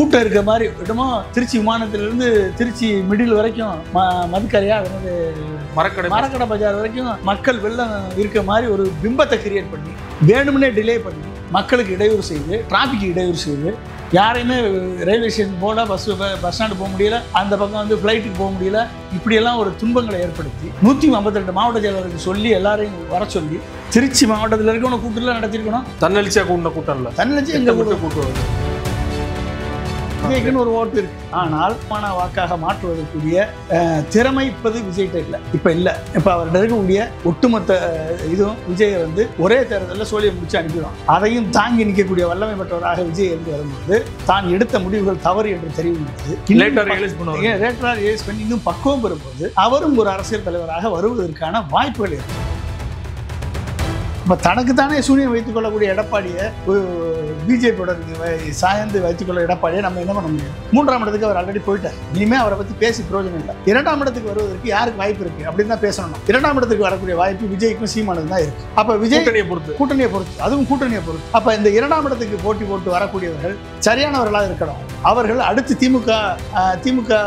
கூட்டம் இருக்க மாதிரி இடமோ திருச்சி விமானத்திலிருந்து திருச்சி மிடில் வரைக்கும் மதுக்கரையா அதாவது மரக்கடை பஜார் வரைக்கும் மக்கள் வெள்ளம் இருக்க மாதிரி ஒரு பிம்பத்தை கிரியேட் பண்ணி வேணும்னே டிலே பண்ணி மக்களுக்கு இடையூறு செய்து டிராஃபிக் இடையூறு செய்து யாரையுமே ரயில்வே ஸ்டேஷன் போல பஸ் ஸ்டாண்டு போக முடியல, அந்த பக்கம் வந்து ஃப்ளைட்டுக்கு போக முடியல, இப்படியெல்லாம் ஒரு துன்பங்களை ஏற்படுத்தி 152 மாவட்ட செயலருக்கு சொல்லி எல்லாரையும் வர சொல்லி திருச்சி மாவட்டத்தில் இருக்கணும் கூட்டத்தில் நடத்திருக்கணும். தன்னெழுச்சியாக கூட்டின கூட்டம் இல்லை, தன்னெழுச்சி எங்க கூட்டம் விஜய்க்குன்னு ஒரு ஓட்டு இருக்கு. ஆனால் வாக்காக மாற்றுவதற்குரிய திறமை இப்போது விஜய்கிட்ட இல்லை. இப்போ அவர்கிட்ட இருக்கக்கூடிய ஒட்டுமொத்த இதுவும் விஜயை வந்து ஒரே தேர்தலில் சோழியை முடிச்சு அனுப்பிடும். அதையும் தாங்கி நிற்கக்கூடிய வல்லமை பெற்றவராக விஜய் இருந்து வரும்போது தான் எடுத்த முடிவுகள் தவறு என்று தெரிவிக்கிறது. இன்னும் பக்குவம் பெறும்போது அவரும் ஒரு அரசியல் தலைவராக வருவதற்கான வாய்ப்புகள் இருக்கு. இப்போ தனக்குத்தானே சூனியம் வைத்துக் கொள்ளக்கூடிய எடப்பாடியை பிஜேபியோட சாய்ந்து வைத்துக்கொள்ள எடப்பாடியை நம்ம என்ன பண்ண முடியும்? 3ஆம் இடத்துக்கு அவர் ஆல்ரெடி போயிட்டார். இனிமேல் அவரை பற்றி பேசி பிரயோஜனம் இல்லை. 2ஆம் இடத்துக்கு வருவதற்கு யாருக்கு வாய்ப்பு இருக்குது அப்படின்னு தான் பேசணும். 2ஆம் இடத்துக்கு வரக்கூடிய வாய்ப்பு விஜய்க்கும் சீமானுக்கும் தான் இருக்குது. அப்போ விஜய் கூட்டணியை பொறுத்து அதுவும் கூட்டணியை பொறுத்து. அப்போ இந்த 2ஆம் இடத்துக்கு போட்டி போட்டு வரக்கூடியவர்கள் சரியானவர்களாக இருக்கணும். அவர்கள் அடுத்து திமுக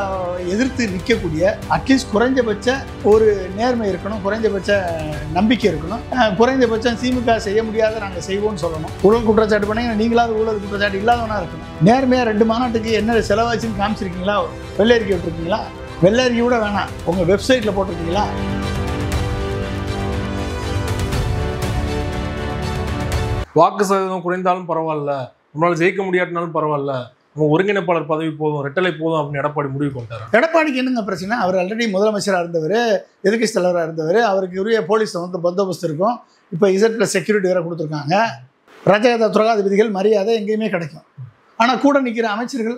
எதிர்த்து நிற்கக்கூடிய அட்லீஸ்ட் குறைஞ்சபட்ச ஒரு நேர்மை இருக்கணும், குறைஞ்சபட்ச நம்பிக்கை இருக்கணும், குறைஞ்சபட்சம் திமுக செய்ய முடியாத நாங்கள் செய்வோம்னு சொல்லணும். ஊழல் குற்றச்சாட்டு பண்ணி நீங்களாவது ஊழல் குற்றச்சாட்டு இல்லாதவனா இருக்கணும். நேர்மையாக 2 மாநாட்டுக்கு என்ன செலவாச்சுன்னு காமிச்சிருக்கீங்களா? வெள்ளை அறிக்கை விட்டுருக்கீங்களா? வெள்ளை அறிக்கை கூட வேணாம், உங்கள் வெப்சைட்டில் போட்டிருக்கீங்களா? வாக்கு சதவீதம் குறைந்தாலும் பரவாயில்ல, நம்மளால் ஜெயிக்க முடியாட்டினாலும் பரவாயில்ல, ஒருங்கிணைப்பாளர் பதவி போதும், ரெட்டலை போதும் அப்படின்னு எடப்பாடி முடிவு கொண்டார். எடப்பாடிக்கு என்னங்க பிரச்சனை? அவர் ஆல்ரெடி முதலமைச்சராக இருந்தவர், எதிர்க்கட்சி தலைவராக இருந்தவர், அவருக்கு உரிய போலீஸ் வந்து பந்தோபஸ்து இருக்கும். இப்போ Z+ செக்யூரிட்டி வேற கொடுத்துருக்காங்க. ரஜகத துறகாதிபதிகள் மரியாதை எங்கேயுமே கிடைக்கும். ஆனால் கூட நிற்கிற அமைச்சர்கள்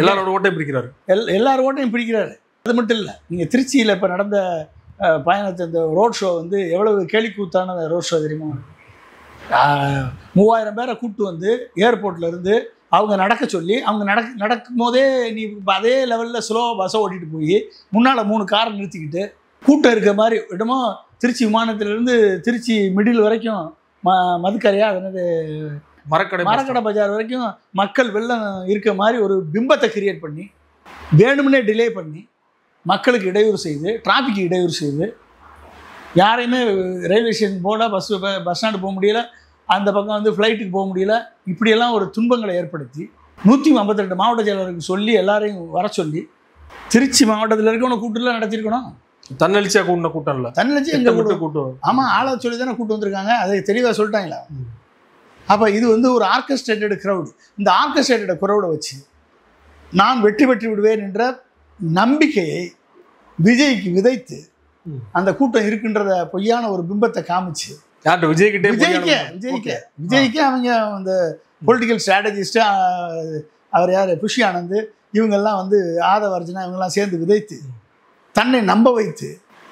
எல்லாரோட ஓட்டையும் பிடிக்கிறாரு, எல்லார் ஓட்டையும் பிடிக்கிறாரு. அது மட்டும் இல்லை, நீங்கள் திருச்சியில் இப்போ நடந்த பயணத்தை இந்த ரோட் ஷோ வந்து எவ்வளவு கேலிக்கூத்தான ரோட் ஷோ தெரியுமா? 3000 பேரை கூப்பிட்டு வந்து ஏர்போர்ட்டில் இருந்து அவங்க நடக்க சொல்லி அவங்க நடக்கும் போதே நீ அதே லெவலில் ஸ்லோவாக பஸ்ஸை ஓட்டிகிட்டு போய் முன்னால் 3 காரை நிறுத்திக்கிட்டு கூட்டம் இருக்க மாதிரி இடமோ திருச்சி விமானத்திலிருந்து திருச்சி மிடில் வரைக்கும் மதுக்கரையா அதாவது மரக்கடை பஜார் வரைக்கும் மக்கள் வெள்ளம் இருக்க மாதிரி ஒரு பிம்பத்தை கிரியேட் பண்ணி வேணும்னே டிலே பண்ணி மக்களுக்கு இடையூறு செய்து டிராஃபிக் இடையூறு செய்து யாரையுமே ரயில்வே ஸ்டேஷன் போல பஸ் ஸ்டாண்டு போக முடியல, அந்த பக்கம் வந்து ஃப்ளைட்டுக்கு போக முடியல, இப்படியெல்லாம் ஒரு துன்பங்களை ஏற்படுத்தி 152 மாவட்ட செயலருக்கு சொல்லி எல்லாரையும் வர சொல்லி திருச்சி மாவட்டத்தில் இருக்கணும் கூட்டத்தில் நடத்திருக்கணும். தன்னெழுச்சியாக கூட்டின கூட்டம் இல்லை, தன்னெழுச்சி எங்க கூட்டம்? ஆமாம், ஆளை சொல்லி தானே கூட்டு வந்திருக்காங்க. அதை தெளிவாக சொல்லிட்டாங்களா? அப்போ இது வந்து ஒரு ஆர்கஸ்ட்ரேட்டட் க்ரௌடு. இந்த ஆர்கஸ்ட்ரேட்டட் க்ரௌடை வச்சு நான் வெற்றி பெற்று விடுவேன் என்ற நம்பிக்கையை விஜய்க்கு விதைத்து அந்த கூட்டம் இருக்கின்றத பொய்யான ஒரு பிம்பத்தை காமிச்சு விஜய்க்கு அவங்க அந்த பொலிட்டிக்கல் ஸ்ட்ராட்டஜிஸ்ட்டு அவர் யார் புஷி ஆனந்த் இவங்கெல்லாம் வந்து ஆதவ அர்ஜுனா இவங்கெல்லாம் சேர்ந்து விதைத்து தன்னை நம்ப வைத்து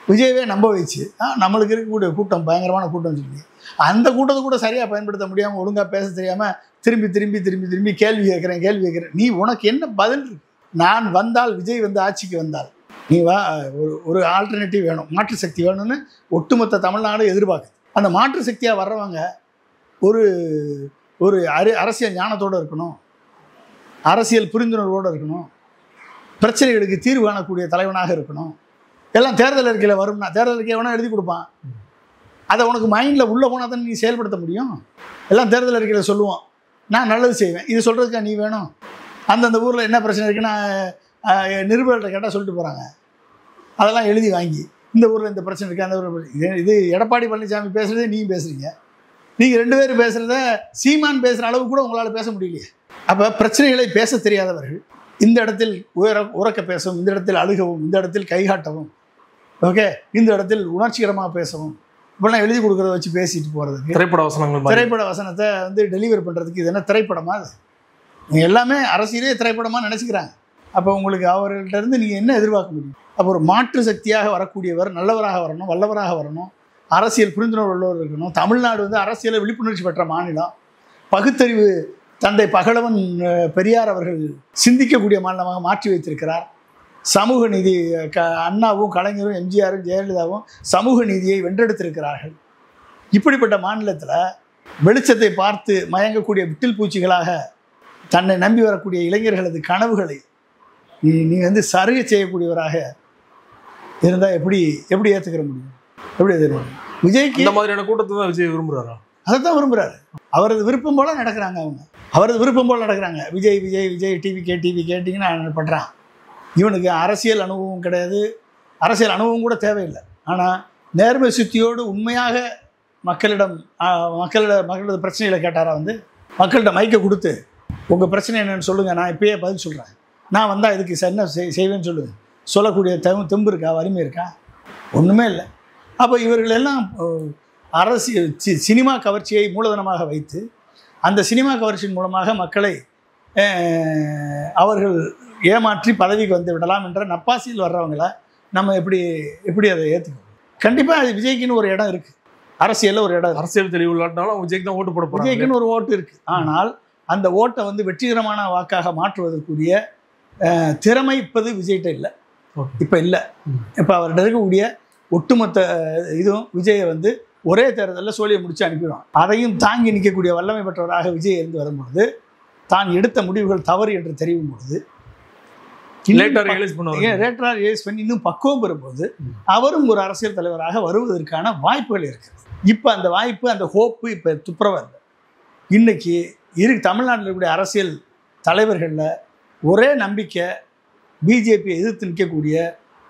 விஜயவே நம்ப வச்சு நம்மளுக்கு இருக்கக்கூடிய கூட்டம் பயங்கரமான கூட்டம் சொல்லி அந்த கூட்டத்தை கூட சரியாக பயன்படுத்த முடியாமல் ஒழுங்காக பேச தெரியாமல் திரும்பி கேள்வி கேட்குறேன். நீ உனக்கு என்ன பதில் இருக்கு? நான் வந்தால் விஜய் வந்து ஆட்சிக்கு வந்தால் நீ வா, ஒரு ஆல்டர்னேட்டிவ் வேணும், மாற்று சக்தி வேணும்னு ஒட்டுமொத்த தமிழ்நாடு எதிர்பார்க்குது. அந்த மாற்று சக்தியாக வர்றவங்க ஒரு அரசியல் ஞானத்தோடு இருக்கணும், அரசியல் புரிந்துணர்வோடு இருக்கணும், பிரச்சனைகளுக்கு தீர்வு காணக்கூடிய தலைவனாக இருக்கணும். எல்லாம் தேர்தல் அறிக்கையில் வரும்னா தேர்தல் அறிக்கை வேணால் எழுதி கொடுப்பான், அதை உனக்கு மைண்டில் உள்ளே போனால் தான் நீ செயல்படுத்த முடியும். எல்லாம் தேர்தல் அறிக்கையில் சொல்லுவோம், நான் நல்லது செய்வேன், இது சொல்கிறதுக்கா நீ வேணும்? அந்தந்த ஊரில் என்ன பிரச்சனை இருக்குன்னா நிருபர்கள்ட்ட கேட்டால் சொல்லிட்டு போகிறாங்க, அதெல்லாம் எழுதி வாங்கி இந்த ஊரில் இந்த பிரச்சனை இருக்குது அந்த ஊரில் இது எடப்பாடி பழனிசாமி பேசுகிறதே நீங்கள் பேசுகிறீங்க, நீங்கள் 2 பேர் பேசுகிறத சீமான் பேசுகிற அளவு கூட உங்களால் பேச முடியலையே. அப்போ பிரச்சனைகளை பேச தெரியாதவர்கள் இந்த இடத்தில் உறக்க பேசவும், இந்த இடத்தில் அழுகவும், இந்த இடத்தில் கைகாட்டவும், ஓகே, இந்த இடத்தில் உணர்ச்சிகரமாக பேசவும், இப்போலாம் எழுதி கொடுக்குறத வச்சு பேசிட்டு போகிறதுக்கு திரைப்பட வசனத்தை வந்து டெலிவர் பண்ணுறதுக்கு இது என்ன திரைப்படமா? அது எல்லாமே அரசியலே திரைப்படமாக நினச்சிக்கிறாங்க. அப்போ உங்களுக்கு அவர்கள்ட்ட இருந்து நீங்கள் என்ன எதிர்பார்க்க முடியும்? அப்போ ஒரு மாற்று சக்தியாக வரக்கூடியவர் நல்லவராக வரணும், வல்லவராக வரணும், அரசியல் புரிந்துணர்வு உள்ளவர் இருக்கணும். தமிழ்நாடு வந்து அரசியலை விழிப்புணர்ச்சி பெற்ற மாநிலம், பகுத்தறிவு தந்தை பகலவன் பெரியார் அவர்கள் சிந்திக்கக்கூடிய மாநிலமாக மாற்றி வைத்திருக்கிறார். சமூக நீதி அண்ணாவும் கலைஞரும் எம்ஜிஆரும் ஜெயலலிதாவும் சமூக நீதியை வென்றெடுத்திருக்கிறார்கள். இப்படிப்பட்ட மாநிலத்தில் வெளிச்சத்தை பார்த்து மயங்கக்கூடிய விட்டில் பூச்சிகளாக தன்னை நம்பி வரக்கூடிய இளைஞர்களது கனவுகளை நீ வந்து சருகை செய்யக்கூடியவராக இருந்தால் எப்படி ஏற்றுக்கிற முடியும்? எப்படி ஏற்றுக்க முடியும்? விஜய்க்கு இந்த மாதிரியான கூட்டத்தை தான் விஜய் விரும்புகிறாரா? அதை தான் விரும்புகிறாரு. அவரது விருப்பம் போல் நடக்கிறாங்க. அவரது விருப்பம் போல் நடக்கிறாங்க. விஜய் டிவி கேட்டிங்கன்னு பண்ணுறான். இவனுக்கு அரசியல் அனுபவம் கிடையாது, அரசியல் அனுபவம் கூட தேவையில்லை. ஆனால் நேர்மை சுத்தியோடு உண்மையாக மக்களோட பிரச்சனைகளை கேட்டாரா? வந்து மக்கள்கிட்ட மைக்கை கொடுத்து உங்கள் பிரச்சனை என்னென்னு சொல்லுங்கள், நான் இப்பயே பதில் சொல்கிறேன், நான் வந்தால் இதுக்கு என்ன செய்வேன்னு சொல்லுங்கள், சொல்லக்கூடிய தெம்பு இருக்கா, வலிமை இருக்கா? ஒன்றுமே இல்லை. அப்போ இவர்கள் எல்லாம் அரசியல் சினிமா கவர்ச்சியை மூலதனமாக வைத்து அந்த சினிமா கவர்ச்சியின் மூலமாக மக்களை அவர்கள் ஏமாற்றி பதவிக்கு வந்து விடலாம் என்ற நப்பாசியில் வர்றவங்கள நம்ம எப்படி அதை ஏற்றுக்கணும்? கண்டிப்பாக அது விஜய்க்குன்னு ஒரு இடம் இருக்குது, அரசியலில் ஒரு இடம், அரசியல் தெளிவு இல்லாட்டாலும் விஜய்க்கு தான் ஓட்டு போட போகிறாங்க. விஜய்க்குன்னு ஒரு ஓட்டு இருக்குது. ஆனால் அந்த ஓட்டை வந்து வெற்றிகரமான வாக்காக மாற்றுவதற்குரிய திறமை இப்போது விஜய்கிட்ட இல்லை. இப்போ இல்லை. இப்போ அவர்கிட்ட இருக்கக்கூடிய ஒட்டுமொத்த இதுவும் விஜயை வந்து ஒரே தேர்தலில் சோழியை முடித்து அனுப்பிடுவான். அதையும் தாங்கி நிற்கக்கூடிய வல்லமை பெற்றவராக விஜய் இருந்து வரும்பொழுது, தான் எடுத்த முடிவுகள் தவறு என்று தெரியும் பொழுது, இன்னும் பக்குவம் பெறும்போது அவரும் ஒரு அரசியல் தலைவராக வருவதற்கான வாய்ப்புகள் இருக்குது. இப்போ அந்த வாய்ப்பு, அந்த ஹோப்பு இப்போ துப்புரவாக இல்லை. இன்னைக்கு தமிழ்நாட்டில் இருக்கக்கூடிய அரசியல் தலைவர்களில் ஒரே நம்பிக்கை பிஜேபியை எதிர்த்து நிற்கக்கூடிய,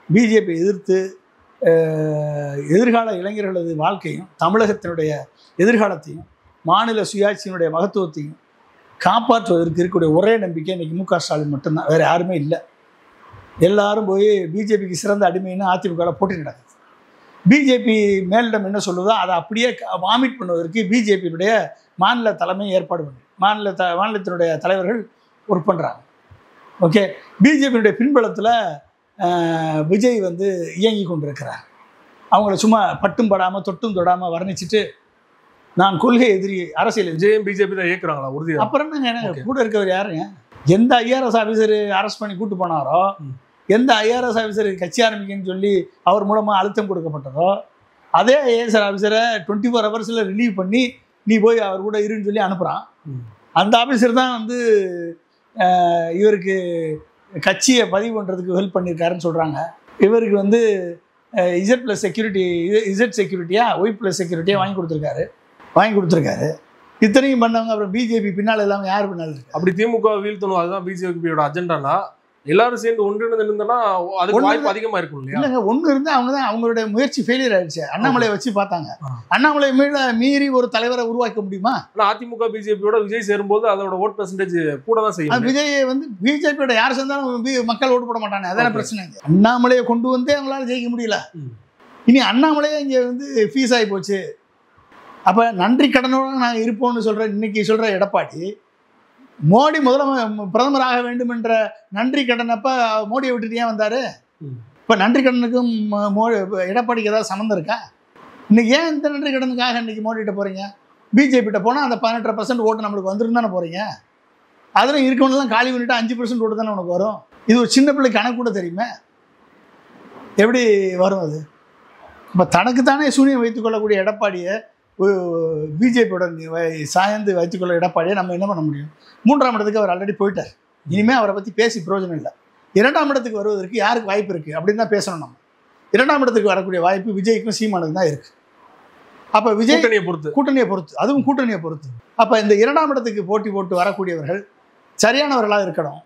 பிஜேபியை எதிர்த்து எதிர்கால இளைஞர்களது வாழ்க்கையும் தமிழகத்தினுடைய எதிர்காலத்தையும் மாநில சுயாட்சியினுடைய மகத்துவத்தையும் காப்பாற்றுவதற்கு இருக்கக்கூடிய ஒரே நம்பிக்கை இன்றைக்கி மு க ஸ்டாலின் மட்டும்தான், வேறு யாருமே இல்லை. எல்லாரும் போய் பிஜேபிக்கு சிறந்த அடிமைன்னு அதிமுகவில் போட்டி நடக்குது. பிஜேபி மேலிடம் என்ன சொல்லுதோ அதை அப்படியே வாமிட் பண்ணுவதற்கு பிஜேபியினுடைய மாநில தலைமை ஏற்பாடு பண்ணு, மாநிலத்தினுடைய தலைவர்கள் ஒர்க் பண்ணுறாங்க. ஓகே, பிஜேபியினுடைய பின்பலத்தில் விஜய் வந்து இயங்கி கொண்டிருக்கிறார். அவங்கள சும்மா பட்டும் படாமல் தொட்டும் தொடாமல் வர்ணிச்சுட்டு நான் கொள்கை எதிரி அரசியல் விஜயம் பிஜேபி தான் இயக்குறாங்களா உறுதி? அப்புறம் என்னங்க கூட இருக்கவர் யாருங்க? எந்த ஐஆர்எஸ் ஆஃபீஸர் அரெஸ்ட் பண்ணி கூட்டு போனாரோ, எந்த ஐஆர்எஸ் ஆஃபீஸர் கட்சி ஆரம்பிக்கன்னு சொல்லி அவர் மூலமாக அழுத்தம் கொடுக்கப்பட்டதோ, அதே ஐஏஎஸ் ஆஃபீஸரை 24 ஹவர்ஸில் ரிலீவ் பண்ணி நீ போய் அவர் கூட இருன்னு சொல்லி அனுப்புகிறான். அந்த ஆஃபீஸர் தான் வந்து இவருக்கு கட்சியை பதிவு பண்ணுறதுக்கு ஹெல்ப் பண்ணியிருக்காருன்னு சொல்கிறாங்க. இவருக்கு வந்து இசட் செக்யூரிட்டியா ஒய் ப்ளஸ் செக்யூரிட்டியாக வாங்கி கொடுத்துருக்காரு. இத்தனையும் பண்ணவங்க அப்புறம் பிஜேபி பின்னால் இல்லாமல் யார் பின்னால் இருக்கு? அப்படி திமுக வீழ்த்தணும், அதுதான் பிஜேபியோட அஜெண்டானா, எல்லாரும் சேர்ந்து ஒன்றிணைந்து இருந்தோம்னா அதுக்கு வாய்ப்பு அதிகமாக இருக்கும் இல்லையா? இல்லைங்க, ஒன்று இருந்தால் அவங்க தான் அவங்களுடைய முயற்சி ஃபெயிலியர் ஆயிடுச்சு. அண்ணாமலையை வச்சு பார்த்தாங்க. அண்ணாமலை மீறி ஒரு தலைவரை உருவாக்க முடியுமா? ஆனால் அதிமுக பிஜேபியோட விஜய் சேரும்போது அதோட ஓட் பெர்சன்டேஜ் கூட தான் செய்யும். விஜய் வந்து பிஜேபியோட யார் சேர்ந்தாலும் மக்கள் ஓட்டு போட மாட்டாங்க. அதான பிரச்சனை. அண்ணாமலையை கொண்டு வந்தே அவங்களால ஜெயிக்க முடியல. இனி அண்ணாமலையே இங்கே வந்து ஃபீஸ் ஆகி போச்சு. அப்போ நன்றி கடனோடு நான் இருப்போம்னு சொல்கிறேன். இன்னைக்கு சொல்கிற எடப்பாடி மோடி பிரதமராக வேண்டும் என்ற நன்றி கடன் அப்போ மோடியை விட்டுட்டு ஏன் வந்தார்? இப்போ நன்றி கடனுக்கும் எடப்பாடிக்கு ஏதாவது சம்மந்தம் இருக்கா? இன்னைக்கு ஏன் இந்த நன்றி கடனுக்காக இன்னைக்கு மோடிகிட்ட போகிறீங்க? பிஜேபிகிட்ட போனால் அந்த 18% ஓட்டு நம்மளுக்கு வந்துடும் தானே போகிறீங்க. அதில் இருக்கவனெல்லாம் காலி பண்ணிவிட்டு 5% ஓட்டு தானே உனக்கு வரும். இது ஒரு சின்ன பிள்ளை கணக்கு கூட தெரியுமே, எப்படி வரும் அது? இப்போ தனக்குத்தானே சூனியம் வைத்துக்கொள்ளக்கூடிய எடப்பாடியை, பிஜேபியுடன் சாய்ந்து வைத்துக்கொள்ள எடப்பாடியை நம்ம என்ன பண்ண முடியும்? 3ஆம் இடத்துக்கு அவர் ஆல்ரெடி போயிட்டார். இனிமேல் அவரை பற்றி பேசி பிரயோஜனம் இல்லை. 2ஆம் இடத்துக்கு வருவதற்கு யாருக்கு வாய்ப்பு இருக்குது அப்படின்னு தான் பேசணும். நம்ம 2ஆம் இடத்துக்கு வரக்கூடிய வாய்ப்பு விஜய்க்கும் சீமானுக்கும் தான் இருக்குது. அப்போ விஜய் கூட்டணியை பொறுத்து, அதுவும் கூட்டணியை பொறுத்து. அப்போ இந்த 2ஆம் இடத்துக்கு போட்டி போட்டு வரக்கூடியவர்கள் சரியானவர்களாக இருக்கணும்.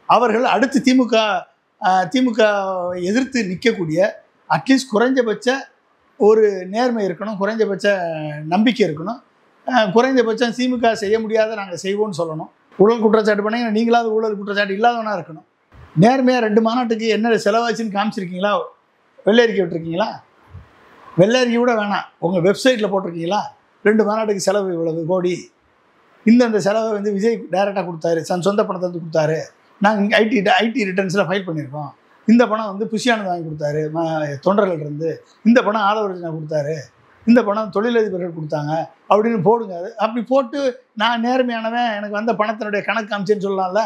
அவர்கள் அடுத்து திமுக எதிர்த்து நிற்கக்கூடிய அட்லீஸ்ட் குறைஞ்சபட்ச ஒரு நேர்மை இருக்கணும், குறைஞ்சபட்ச நம்பிக்கை இருக்கணும், குறைஞ்சபட்சம் திமுக செய்ய முடியாத நாங்கள் செய்வோம்னு சொல்லணும். ஊழல் குற்றச்சாட்டு பண்ணி நீங்களாவது ஊழல் குற்றச்சாட்டு இல்லாதவனாக இருக்கணும். நேர்மையாக 2 மாநாட்டுக்கு என்ன செலவாச்சுன்னு காமிச்சிருக்கீங்களா? வெள்ளை அறிக்கை விட்டுருக்கீங்களா? வெள்ளை அறிக்கை கூட வேணாம், உங்கள் வெப்சைட்டில் போட்டிருக்கீங்களா 2 மாநாட்டுக்கு செலவு இவ்வளவு கோடி, இந்த செலவை வந்து விஜய் டைரெக்டாக கொடுத்தாரு, சொந்த பணத்தை வந்து கொடுத்தாரு, நாங்கள் ஐடி ரிட்டர்ன்ஸில் ஃபைல் பண்ணியிருக்கோம், இந்த பணம் வந்து புஷியானது வாங்கி கொடுத்தாரு தொண்டர்கள் இருந்து, இந்த பணம் ஆதவர்ஜனா கொடுத்தாரு, இந்த பணம் தொழிலதிபர்கள் கொடுத்தாங்க அப்படின்னு போடுங்க. அப்படி போட்டு நான் நேர்மையானவன், எனக்கு வந்த பணத்தினுடைய கணக்கு காமிச்சேன்னு சொல்லலாம்ல.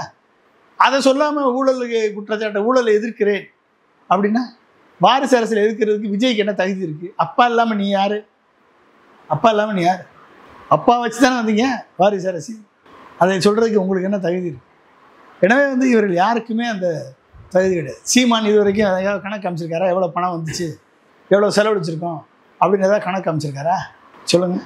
அதை சொல்லாமல் ஊழலுக்கு குற்றச்சாட்டை, ஊழலை எதிர்க்கிறேன் அப்படின்னா வாரிசு அரசியல் எதிர்க்கிறதுக்கு விஜய்க்கு என்ன தகுதி இருக்குது? அப்பா இல்லாமல் நீ யார்? அப்பா வச்சு தானே வந்தீங்க வாரிசு அரசியல். அதை சொல்கிறதுக்கு உங்களுக்கு என்ன தகுதி இருக்குது? எனவே வந்து இவர்கள் யாருக்குமே அந்த தகுதி கிடையாது. சீமான் இது வரைக்கும் ஏதாவது கணக்கு அமைச்சிருக்காரா? எவ்வளோ பணம் வந்துச்சு, எவ்வளோ செலவழிச்சிருக்கோம் அப்படின்னு ஏதாவது கணக்கு அமைச்சிருக்காரா? சொல்லுங்கள்,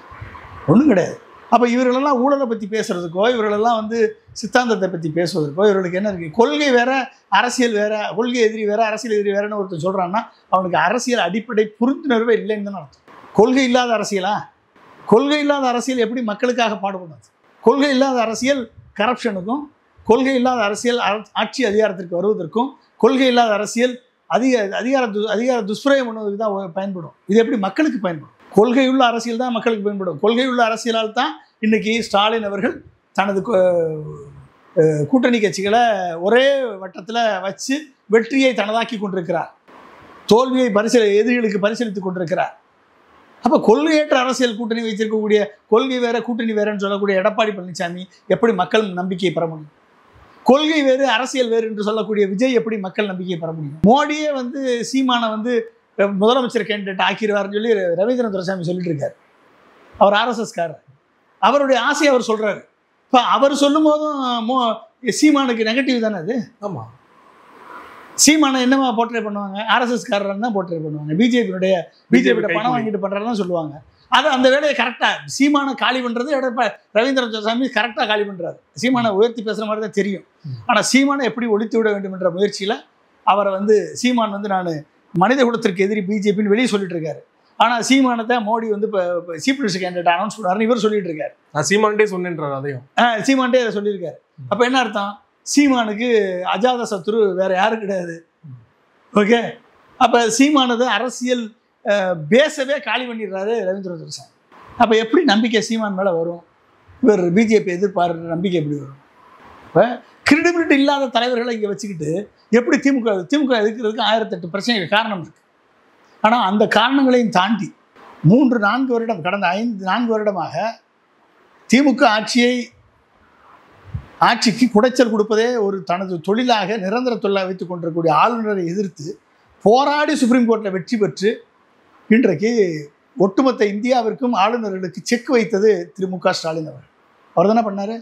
ஒன்றும் கிடையாது. அப்போ இவர்களெல்லாம் ஊழலை பற்றி பேசுகிறதுக்கோ, இவர்களெல்லாம் வந்து சித்தாந்தத்தை பற்றி பேசுவதற்கோ இவர்களுக்கு என்ன இருக்குது? கொள்கை வேறு, அரசியல் வேறு, கொள்கை எதிரி வேறு, அரசியல் எதிரி வேறுன்னு ஒருத்தர் சொல்கிறான்னா அவனுக்கு அரசியல் அடிப்படை புரிந்துணர்வே இல்லைன்னு தானே அர்த்தம். கொள்கை இல்லாத அரசியலா? கொள்கை இல்லாத அரசியல் எப்படி மக்களுக்காக பாடுபடாது? கொள்கை இல்லாத அரசியல் கரப்ஷனுக்கும், கொள்கை இல்லாத அரசியல் ஆட்சி அதிகாரத்திற்கு வருவதற்கும், கொள்கை இல்லாத அரசியல் அதிகார துஷ்பிரயோகம் பண்ணுவதற்கு தான் பயன்படும். இது எப்படி மக்களுக்கு பயன்படும்? கொள்கையுள்ள அரசியல் தான் மக்களுக்கு பயன்படும். கொள்கையுள்ள அரசியலால் தான் இன்றைக்கி ஸ்டாலின் அவர்கள் தனது கூட்டணி கட்சிகளை ஒரே வட்டத்தில் வச்சு வெற்றியை தனதாக்கி கொண்டிருக்கிறார், தோல்வியை எதிரிகளுக்கு பரிசீலித்து கொண்டிருக்கிறார். அப்போ கொள்கையற்ற அரசியல் கூட்டணி வைத்திருக்கக்கூடிய, கொள்கை வேற கூட்டணி வேறன்னு சொல்லக்கூடிய எடப்பாடி பழனிசாமி எப்படி மக்கள் நம்பிக்கையை பெற முடியும்? கொள்கை வேறு அரசியல் வேறு என்று சொல்லக்கூடிய விஜய் எப்படி மக்கள் நம்பிக்கையை பெற முடியும்? மோடியே வந்து சீமானை வந்து முதலமைச்சர் கேண்டிடேட் ஆக்கிடுவார்னு சொல்லி ரவீந்திரன் துரைசாமி சொல்லிட்டு இருக்காரு. அவர் ஆர்எஸ்எஸ்காரர், அவருடைய ஆசையை அவர் சொல்கிறாரு. இப்போ அவர் சொல்லும் போதும் சீமானுக்கு நெகட்டிவ் தானே அது. ஆமாம், சீமானை என்னமா போர்ட்ரே பண்ணுவாங்க? ஆர்எஸ்எஸ்காரர் தான் போர்ட்ரே பண்ணுவாங்க. பிஜேபியோட பணம் வாங்கிட்டு பண்ணுறதான் சொல்லுவாங்க. அது அந்த வேலையை கரெக்டாக சீமானை காலி பண்ணுறது ரவீந்திரன் துரைசாமி கரெக்டாக காலி பண்ணுறாரு. சீமானை உயர்த்தி பேசுகிற மாதிரி தான் தெரியும். ஆனால் சீமானை எப்படி ஒழித்து விட வேண்டும் என்ற முயற்சியில் அவரை வந்து சீமான் வந்து நான் மனித குலத்திற்கு எதிரி பிஜேபின்னு வெளியே சொல்லிட்டு இருக்காரு. ஆனால் சீமானை தான் மோடி வந்து இப்போ சீஃப் மினிஸ்டர் கேண்டிடேட் அனௌன்ஸ் பண்ணுவாருன்னு இவர் சொல்லிட்டு இருக்காரு. நான் சீமான்டே சொன்னேன்றார். அதையும் சீமான்டே அதை சொல்லியிருக்காரு. அப்போ என்ன அர்த்தம்? சீமானுக்கு அஜாத சத்ரு வேற யாரும் கிடையாது. ஓகே, அப்போ சீமானது அரசியல் பேசவே காலி பண்ணிடுறாரு ரவீந்திர துரைசாமி. அப்போ எப்படி நம்பிக்கை சீமான் மேலே வரும்? இவர் பிஜேபி எதிர்ப்பார் நம்பிக்கை எப்படி வரும்? இப்போ கிரெடிபிலிட்டி இல்லாத தலைவர்களை இங்கே வச்சுக்கிட்டு எப்படி திமுக எதிர்க்கிறதுக்கு 1008 பிரச்சனைகள் காரணம் இருக்குது. ஆனால் அந்த காரணங்களையும் தாண்டி 3-4 வருடம், கடந்த 4 வருடமாக திமுக ஆட்சிக்கு குடைச்சல் கொடுப்பதே ஒரு தனது தொழிலாக, நிரந்தர தொழிலாக வைத்துக் கொண்டிருக்கக்கூடிய ஆளுநரை எதிர்த்து போராடி சுப்ரீம் கோர்ட்டில் வெற்றி பெற்று இன்றைக்கு ஒட்டுமொத்த இந்தியாவிற்கும் ஆளுநர்களுக்கு செக் வைத்தது திரு மு.க. ஸ்டாலின் அவர்கள். அவர் தானே பண்ணார்.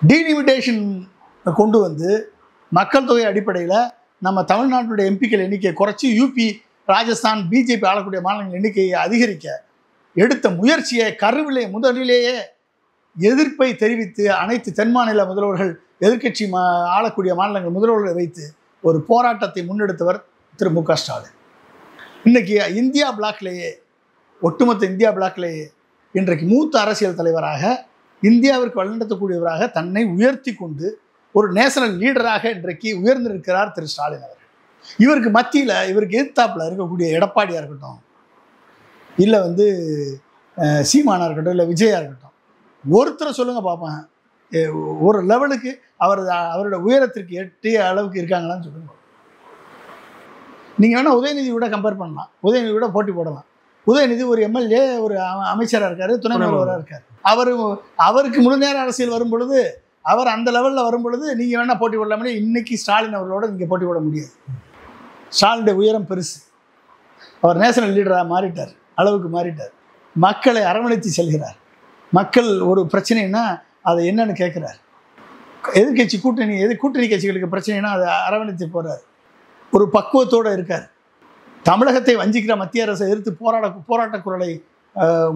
டீலிமிட்டேஷன் கொண்டு வந்து மக்கள் தொகை அடிப்படையில் நம்ம தமிழ்நாட்டுடைய எம்பிக்கள் எண்ணிக்கையை குறைச்சி யூபி, ராஜஸ்தான், பிஜேபி ஆளக்கூடிய மாநிலங்கள் எண்ணிக்கையை அதிகரிக்க எடுத்த முயற்சியை முதலிலேயே எதிர்ப்பை தெரிவித்து அனைத்து தென் மாநில முதல்வர்கள், எதிர்க்கட்சி ஆளக்கூடிய மாநிலங்கள் முதல்வர்களை வைத்து ஒரு போராட்டத்தை முன்னெடுத்தவர் திரு மு.க. ஸ்டாலின். இன்றைக்கி இந்தியா பிளாக்லேயே, ஒட்டுமொத்த இந்தியா பிளாக்லேயே இன்றைக்கு மூத்த அரசியல் தலைவராக, இந்தியாவிற்கு வழிநடத்தக்கூடியவராக தன்னை உயர்த்தி கொண்டு ஒரு நேஷனல் லீடராக இன்றைக்கு உயர்ந்திருக்கிறார் திரு ஸ்டாலின் அவர்கள். இவருக்கு மத்தியில், இவருக்கு எதிர்த்தாப்பில் இருக்கக்கூடிய எடப்பாடியாக இருக்கட்டும், இல்லை வந்து சீமானாக இருக்கட்டும், இல்லை விஜயா இருக்கட்டும், ஒருத்தரை சொல்லுங்கள் பார்ப்பேன் ஒரு லெவலுக்கு அவரோட உயரத்திற்கு எட்டிய அளவுக்கு இருக்காங்களான்னு சொல்லுங்கள். நீங்கள் வேணால் உதயநிதியோட கம்பேர் பண்ணலாம், உதயநிதியோட போட்டி போடலாம். உதயநிதி ஒரு எம்எல்ஏ, ஒரு அமைச்சராக இருக்கார், துணை முதல்வராக இருக்கார். அவருக்கு முழு நேர அரசியல் வரும் பொழுது, அவர் அந்த லெவலில் வரும் பொழுது நீங்கள் வேணால் போட்டி போடலாமே. இன்றைக்கி ஸ்டாலின் அவர்களோட நீங்கள் போட்டி போட முடியாது. ஸ்டாலினுடைய உயரம் பெருசு. அவர் நேஷனல் லீடராக மாறிட்டார், அளவுக்கு மாறிட்டார். மக்களை அரவணைத்து செல்கிறார். மக்கள் ஒரு பிரச்சனைனா அதை என்னன்னு கேட்குறார். கூட்டணி கட்சிகளுக்கு பிரச்சனைனா அதை அரவணைத்து போகிறார். ஒரு பக்குவத்தோடு இருக்கார். தமிழகத்தை வஞ்சிக்கிற மத்திய அரசை எதிர்த்து போராட்ட குரலை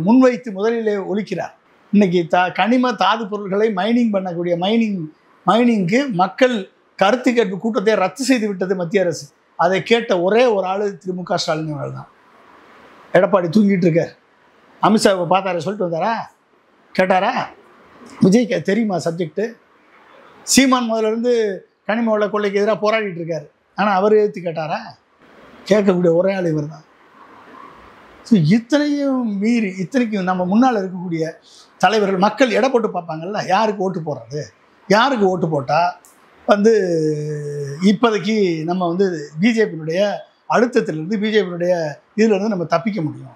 முன்வைத்து முதலிலே ஒலிக்கிறார். இன்றைக்கி கனிம தாது பொருட்களை மைனிங் பண்ணக்கூடிய மைனிங்க்கு மக்கள் கருத்து கேட்பு கூட்டத்தை ரத்து செய்து விட்டது மத்திய அரசு. அதை கேட்ட ஒரே ஒரு ஆள் திரு மு.க. ஸ்டாலின் அவர்கள் தான். எடப்பாடி தூங்கிட்டு இருக்கார். அமித்ஷாவை பார்த்தார, சொல்லிட்டு வந்தாரா, கேட்டாரா? விஜய்க்கு தெரியுமா சப்ஜெக்டு? சீமான் முதலிருந்து கனிம வள கொள்ளைக்கு எதிராக போராடிட்டு இருக்காரு. ஆனால் அவர் எதிர்த்து கேட்டாரா? கேட்கக்கூடிய ஒரே ஆள் இவர் தான். ஸோ இத்தனையும் மீறி, இத்தனைக்கும் நம்ம முன்னால் இருக்கக்கூடிய தலைவர்கள், மக்கள் எடை போட்டு பார்ப்பாங்கல்ல, யாருக்கு ஓட்டு போடுறது, யாருக்கு ஓட்டு போட்டால் வந்து இப்போதைக்கு நம்ம வந்து பிஜேபியினுடைய அழுத்தத்திலிருந்து, பிஜேபியினுடைய இதிலிருந்து நம்ம தப்பிக்க முடியும்.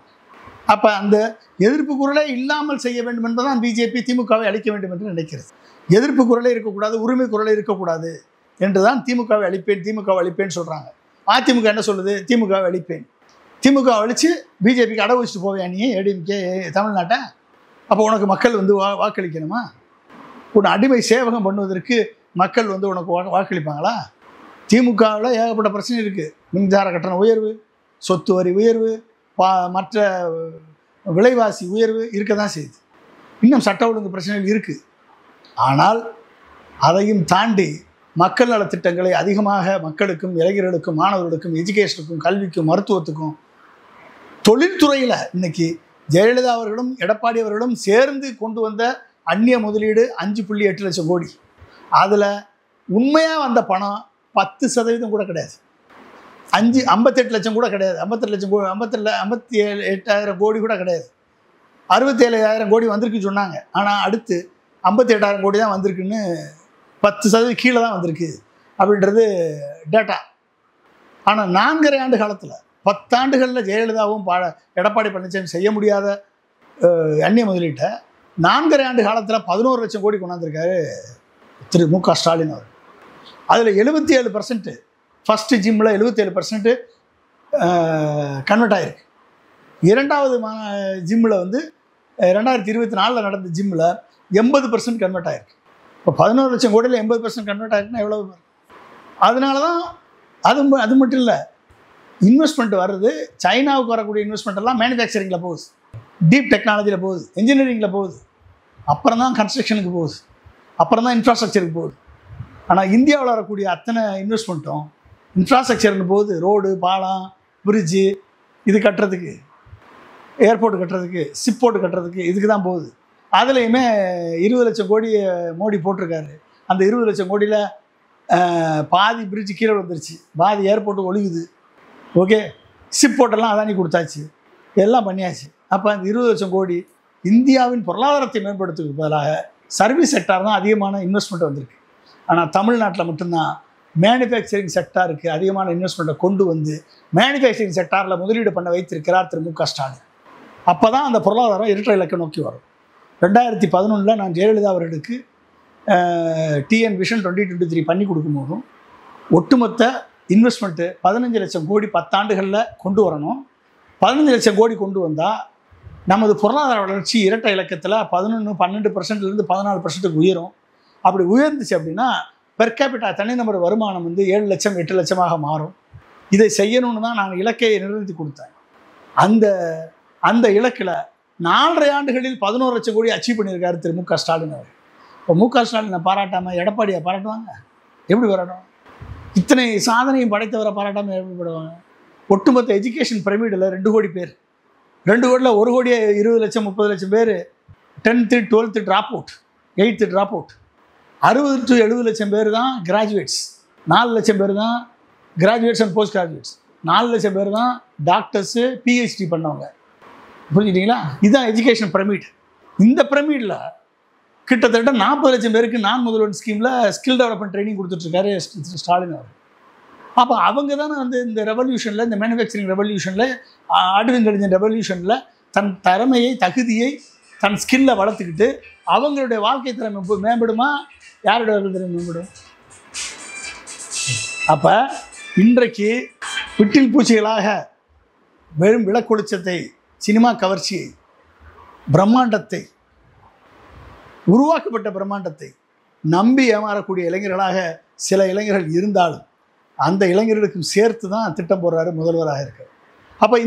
அப்போ அந்த எதிர்ப்பு குரலை இல்லாமல் செய்ய வேண்டும் என்பதுதான் பிஜேபி திமுகவை அழிக்க வேண்டும் என்று நினைக்கிறது. எதிர்ப்பு குரலே இருக்கக்கூடாது, உரிமை குரலே இருக்கக்கூடாது என்று தான் திமுகவை அழிப்பேன்னு சொல்கிறாங்க. அதிமுக என்ன சொல்லுது? திமுகவை அழிப்பேன். திமுக அழித்து பிஜேபிக்கு அடை வச்சுட்டு போவேன் நீ, ஏடிஎம்கே தமிழ்நாட்டை. அப்போ உனக்கு மக்கள் வந்து வாக்களிக்கணுமா? உன்னை அடிமை சேவகம் பண்ணுவதற்கு மக்கள் வந்து உனக்கு வாக்களிப்பாங்களா? திமுகவில் ஏகப்பட்ட பிரச்சனை இருக்குது. மின்சார கட்டண உயர்வு, சொத்து வரி உயர்வு, மற்ற விலைவாசி உயர்வு இருக்க தான் செய்யுது. இன்னும் சட்ட ஒழுங்கு பிரச்சனைகள் இருக்குது. ஆனால் அதையும் தாண்டி மக்கள் நலத்திட்டங்களை அதிகமாக மக்களுக்கும், இளைஞர்களுக்கும், மாணவர்களுக்கும், எஜுகேஷனுக்கும், கல்விக்கும், மருத்துவத்துக்கும், தொழில்துறையில் இன்னைக்கு ஜெயலலிதா அவர்களும் எடப்பாடி அவர்களும் சேர்ந்து கொண்டு வந்த அந்நிய முதலீடு 5.8 லட்சம் கோடி. அதில் உண்மையாக வந்த பணம் 10% கூட கிடையாது. 58 லட்சம் கூட கிடையாது. 58,000 கோடி கூட கிடையாது. 67,000 கோடி வந்திருக்கு சொன்னாங்க. ஆனால் அடுத்து 58,000 கோடி தான் வந்திருக்குன்னு 10% கீழே தான் வந்திருக்கு அப்படின்றது டேட்டா. ஆனால் 4.5 ஆண்டு காலத்தில் 10 ஆண்டுகளில் ஜெயலலிதாவும் எடப்பாடி பழனிசாமி செய்ய முடியாத அந்நிய முதலீட்டை 4.5 ஆண்டு காலத்தில் 11 லட்சம் கோடி கொண்டாந்துருக்காரு திரு மு க ஸ்டாலின் அவர். அதில் 77% ஃபஸ்ட்டு ஜிம்மில் 77% கன்வெர்ட் ஆகிருக்கு. இரண்டாவது ஜிம்மில் வந்து 2024 நடந்த ஜிம்மில் 80% கன்வெர்ட் ஆகிருக்கு. இப்போ 11 லட்சம் கோடியில் 80% கன்வெர்ட் ஆகிருக்குன்னா எவ்வளோ? அதனால தான் அது மட்டும் இல்லை, இன்வெஸ்ட்மெண்ட் வர்றது சைனாவுக்கு வரக்கூடிய இன்வெஸ்ட்மெண்ட் எல்லாம் மேனுஃபேக்சரிங்கில் போகுது, டீப் டெக்னாலஜியில் போகுது, இன்ஜினியரிங்கில் போகுது, அப்புறம் தான் கன்ஸ்ட்ரக்ஷனுக்கு போகுது, அப்புறம் தான் இன்ஃப்ராஸ்ட்ரக்சருக்கு போகுது. ஆனால் இந்தியாவில் வரக்கூடிய அத்தனை இன்வெஸ்ட்மெண்ட்டும் இன்ஃப்ராஸ்ட்ரக்சர்னு போகுது. ரோடு, பாலம், பிரிட்ஜு இது கட்டுறதுக்கு, ஏர்போர்ட் கட்டுறதுக்கு, சிப்போர்ட் கட்டுறதுக்கு, இதுக்கு தான் போகுது. அதுலேயுமே 20 லட்சம் கோடி மோடி போட்டிருக்காரு. அந்த 20 லட்சம் கோடியில் பாதி பிரிட்ஜு கீழே வந்துருச்சு, பாதி ஏர்போர்ட்டு ஒழுகுது. ஓகே, சிப்போர்ட்டெல்லாம் அதானி கொடுத்தாச்சு, எல்லாம் பண்ணியாச்சு. அப்போ அந்த 20 லட்சம் கோடி இந்தியாவின் பொருளாதாரத்தை மேம்படுத்துவதற்கு பதிலாக சர்வீஸ் செக்டார் தான் அதிகமான இன்வெஸ்ட்மெண்ட் வந்திருக்கு. ஆனால் தமிழ்நாட்டில் மட்டும்தான் மேனுஃபேக்சரிங் செக்டாருக்கு அதிகமான இன்வெஸ்ட்மெண்ட்டை கொண்டு வந்து மேனுஃபேக்சரிங் செக்டாரில் முதலீடு பண்ண வைத்திருக்கிறார் திரு மு க ஸ்டாலின். அப்போ தான் அந்த பொருளாதாரம் இரட்டை இலக்கை நோக்கி வரும். 2011 நான் ஜெயலலிதா அவர்களுக்கு டிஎன் விஷன் 2023 பண்ணி கொடுக்கும்போதும் ஒட்டுமொத்த இன்வெஸ்ட்மெண்ட்டு 15 லட்சம் கோடி 10 ஆண்டுகளில் கொண்டு வரணும். 15 லட்சம் கோடி கொண்டு வந்தால் நமது பொருளாதார வளர்ச்சி இரட்டை இலக்கத்தில் 12% 14% உயரும். அப்படி உயர்ந்துச்சு அப்படின்னா பெர் கேபிட்டா தனிநபர் வருமானம் வந்து 7 லட்சம் 8 லட்சமாக மாறும். இதை செய்யணும்னு தான் நான் இலக்கையை நிர்ணயித்து கொடுத்தேன். அந்த இலக்கில் 4.5 ஆண்டுகளில் 11 லட்சம் கோடி அச்சீவ் பண்ணியிருக்காரு திரு மு க ஸ்டாலின் அவர். இப்போ மு க ஸ்டாலினை பாராட்டாமல் எடப்பாடியை பாராட்டுவாங்க? எப்படி பாராட்டுவாங்க? இத்தனை சாதனையும் படைத்தவரை பாராட்டாமல் எப்படி படுவாங்க? ஒட்டுமொத்த எஜுகேஷன் பிரமிடில் 2 கோடி பேர், 2 கோடியில் 1 கோடியே 20 லட்சம் 30 லட்சம் பேர் 10th 12th drop out, 8th drop out. 60 to 70 லட்சம் பேர் தான் கிராஜுவேட்ஸ், 4 லட்சம் பேர் தான் கிராஜுவேட்ஸ் அண்ட் போஸ்ட் கிராஜுவேட்ஸ், 4 லட்சம் பேர் தான் டாக்டர்ஸு, பிஹெச்டி பண்ணவங்க. புரிஞ்சுட்டிங்களா? இதுதான் எஜுகேஷன் பிரமிட். இந்த பிரமிடில் கிட்டத்தட்ட 40 லட்சம் பேருக்கு நான் முதல்வன் ஸ்கீமில் ஸ்கில் டெவலப்மெண்ட் ட்ரைனிங் கொடுத்துட்ருக்காரு ஸ்டாலின் அவர். அப்போ அவங்க தானே வந்து இந்த ரெவல்யூஷனில், இந்த மேனுஃபேக்சரிங் ரெவல்யூஷனில், ஆர்டிஃபிஷியல் இன்டெலிஜென்ஸ் ரெவல்யூஷனில் தன் திறமையை, தகுதியை, தன் ஸ்கில்லை வளர்த்துக்கிட்டு அவங்களுடைய வாழ்க்கை திறமை மேம்படுமா? யாருடைய வாழ்க்கை திறமை மேம்படும்? அப்போ இன்றைக்கு விட்டில் பூச்சிகளாக வெறும் விளக்கொளிச்சத்தை, சினிமா கவர்ச்சியை, பிரம்மாண்டத்தை, உருவாக்கப்பட்ட பிரம்மாண்டத்தை நம்பி ஏமாறக்கூடிய இளைஞர்களாக சில இளைஞர்கள் இருந்தாலும் அந்த இளைஞர்களுக்கும் சேர்த்து தான் திட்டம் போடுறாரு முதல்வராக இருக்கார். அப்போ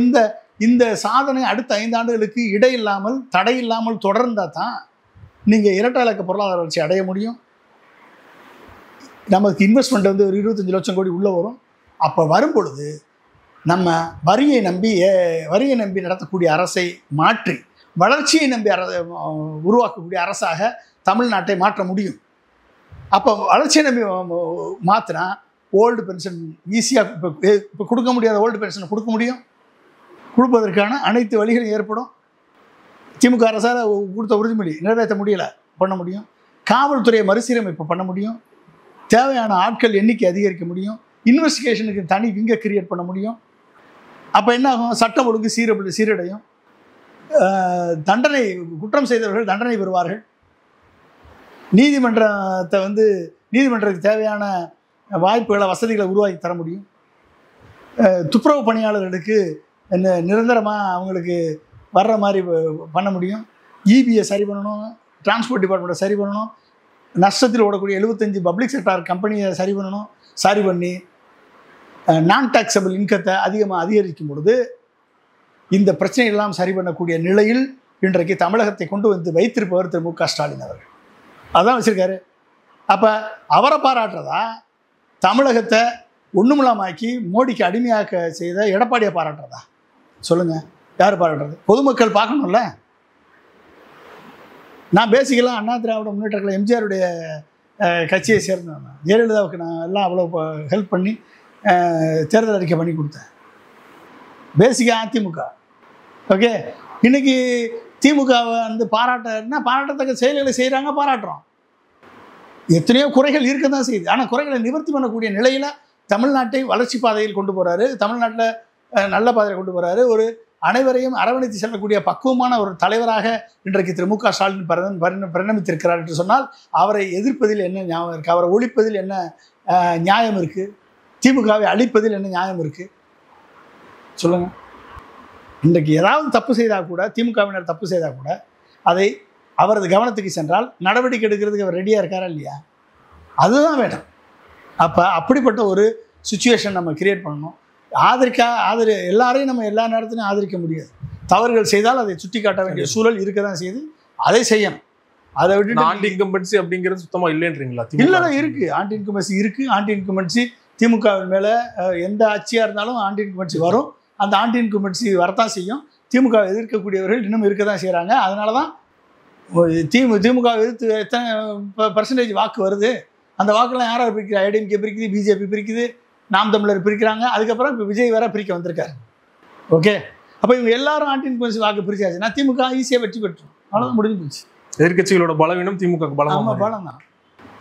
இந்த சாதனை அடுத்த 5 ஆண்டுகளுக்கு இடையில்லாமல், தடை இல்லாமல் தொடர்ந்தால் தான் நீங்கள் இரட்டை இலக்க பொருளாதார வளர்ச்சி அடைய முடியும். நமக்கு இன்வெஸ்ட்மெண்ட் வந்து ஒரு 25 லட்சம் கோடி உள்ளே வரும். அப்போ வரும் பொழுது நம்ம வரியை நம்பி நடத்தக்கூடிய அரசை மாற்றி வளர்ச்சியை நம்பி உருவாக்கக்கூடிய அரசாக தமிழ்நாட்டை மாற்ற முடியும். அப்போ வளர்ச்சியை நம்பி மாற்றினா ஓல்டு பென்ஷன் ஈஸியாக இப்போ கொடுக்க முடியாத ஓல்டு பென்ஷனை கொடுக்க முடியும். கொடுப்பதற்கான அனைத்து வழிகளும் ஏற்படும். திமுக அரசால் கொடுத்த உறுதிமொழி நிறைவேற்ற முடியலை, பண்ண முடியும். காவல்துறையை மறுசீரமைப்பு பண்ண முடியும். தேவையான ஆட்கள் எண்ணிக்கை அதிகரிக்க முடியும். இன்வெஸ்டிகேஷனுக்கு தனி விங்கை கிரியேட் பண்ண முடியும். அப்போ என்ன ஆகும்? சட்டம் ஒழுங்கு சீரடையும். குற்றம் செய்தவர்கள் தண்டனை பெறுவார்கள். நீதிமன்றத்துக்கு தேவையான வாய்ப்புகளை, வசதிகளை உருவாக்கி தர முடியும். துப்புரவு பணியாளர்களுக்கு நிரந்தரமாக அவங்களுக்கு வர்ற மாதிரி பண்ண முடியும். இபியை சரி பண்ணணும், டிரான்ஸ்போர்ட் டிபார்ட்மெண்ட்டை சரி பண்ணணும். நஷ்டத்தில் ஓடக்கூடிய 75 பப்ளிக் செக்டார் கம்பெனியை சரி பண்ணணும். சரி பண்ணி நான் டாக்ஸபிள் இன்கத்தை அதிகரிக்கும் பொழுது இந்த பிரச்சனையெல்லாம் சரி பண்ணக்கூடிய நிலையில் இன்றைக்கு தமிழகத்தை கொண்டு வந்து வைத்திருப்பவர் திரு மு.க. ஸ்டாலின் அவர்கள். அதான் வச்சிருக்காரு. அப்போ அவரை பாராட்டுறதா, தமிழகத்தை ஒண்ணுமில்லாமாக்கி மோடிக்கு அடிமையாக்க செய்த எடப்பாடியை பாராட்டுறதா? சொல்லுங்க, யார் பாராட்டுறது? பொதுமக்கள் பார்க்கணும்ல. நான் பேசிக்கலாம் அண்ணா திராவிட முன்னேற்ற கழகம் எம்ஜிஆருடைய கட்சியை சேர்ந்தேன். ஜெயலலிதாவுக்கு நான் எல்லாம் அவ்வளோ ஹெல்ப் பண்ணி தேர்தல் அறிக்கை பண்ணி கொடுத்தேன். பேசிக்காக அதிமுக. ஓகே, இன்னைக்கு திமுகவை வந்து பாராட்டத்தக்க செயல்களை செய்கிறாங்க, பாராட்டுறோம். எத்தனையோ குறைகள் இருக்க தான் செய்யுது. ஆனால் குறைகளை நிவர்த்தி பண்ணக்கூடிய நிலையில் தமிழ்நாட்டை வளர்ச்சி பாதையில் கொண்டு போகிறாரு. தமிழ்நாட்டில் நல்ல பாதையில் கொண்டு போகிறாரு. ஒரு அனைவரையும் அரவணைத்து செல்லக்கூடிய பக்குவமான ஒரு தலைவராக இன்றைக்கு திரு மு.க. ஸ்டாலின் பரிணமித்திருக்கிறார் என்று சொன்னால் அவரை எதிர்ப்பதில் என்ன ஞாபகம் இருக்குது? அவரை ஒழிப்பதில் என்ன நியாயம் இருக்குது? திமுகவை அழிப்பதில் என்ன நியாயம் இருக்குது? சொல்லுங்கள். இன்றைக்கு ஏதாவது தப்பு செய்தால் கூட, திமுகவினர் தப்பு செய்தால் கூட அதை அவரது கவனத்துக்கு சென்றால் நடவடிக்கை எடுக்கிறதுக்கு அவர் ரெடியாக இருக்காரா இல்லையா? அதுதான் வேணும். அப்போ அப்படிப்பட்ட ஒரு சுச்சுவேஷன் நம்ம கிரியேட் பண்ணணும். எல்லாரையும் நம்ம எல்லா நேரத்திலையும் ஆதரிக்க முடியாது. தவறுகள் செய்தால் அதை சுட்டி காட்ட வேண்டிய சூழல் இருக்க தான் செய்யுது. அதை செய்யணும். அதை விட்டு ஆன்டி இன்கம்பன்சி அப்படிங்கிறது சுத்தமாக இல்லைன்றீங்களா? இல்லை, இருக்குது. ஆன்டி இன்கம்பன்சி இருக்குது. ஆன்டி இன்கம்பன்சி திமுகவின் மேலே எந்த ஆட்சியாக இருந்தாலும் ஆன்டி இன்கம்பன்சி வரும். அந்த ஆன்டி இன்கம்பன்சி வரத்தான் செய்யும். திமுக எதிர்க்கக்கூடியவர்கள் இன்னும் இருக்க தான் செய்கிறாங்க. அதனால தான் திமுக எதிர்த்து எத்தனை பர்சன்டேஜ் வாக்கு வருது? அந்த வாக்கெல்லாம் யாராவது பிரிக்கிறா? ஏடிஎம்கே பிரிக்குது, பிஜேபி பிரிக்குது, நாம் தமிழர் பிரிக்கிறாங்க. அதுக்கப்புறம் இப்போ விஜய் வேற பிரிக்க வந்திருக்காரு. ஓகே, அப்போ இவங்க எல்லாரும் ஆன்டி இன்கம்பன்சி வாக்கு பிரிச்சாச்சுன்னா திமுக ஈஸியாக வெற்றி பெற்றோம். அவ்வளோதான், முடிஞ்சு போச்சு. எதிர்கட்சிகளோட பலவீனம் திமுக பலம் தான்.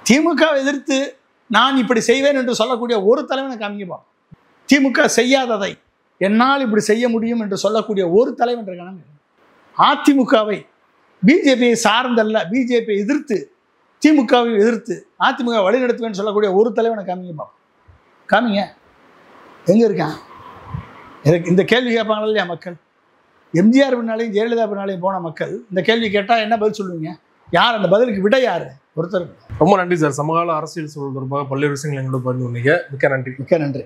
திமுக எதிர்த்து நான் இப்படி செய்வேன் என்று சொல்லக்கூடிய ஒரு தலைவனை காமிக்கப்பா. திமுக செய்யாததை என்னால் இப்படி செய்ய முடியும் என்று சொல்லக்கூடிய ஒரு தலைவன் இருக்காங்க. அதிமுகவை பிஜேபியை சார்ந்தல்ல, பிஜேபியை எதிர்த்து திமுகவை எதிர்த்து அதிமுக வழிநடத்துவேன்னு சொல்லக்கூடிய ஒரு தலைவனை காமிங்கப்பா. காமிங்க, எங்கே இருக்கான்? எனக்கு இந்த கேள்வி கேட்பாங்களா இல்லையா மக்கள்? எம்ஜிஆர் பின்னாலையும் ஜெயலலிதா பின்னாலையும் போன மக்கள் இந்த கேள்வி கேட்டால் என்ன பதில் சொல்லுவீங்க? யார் அந்த பதிலுக்கு விட? யார்? ஒருத்தர். ரொம்ப நன்றி சார். சமகால அரசியல் சூழல் தொடர்பாக பல்வேறு விஷயங்கள் எங்களோட பகிர்ந்து கொண்டீங்க. மிக்க நன்றி. மிக்க நன்றி.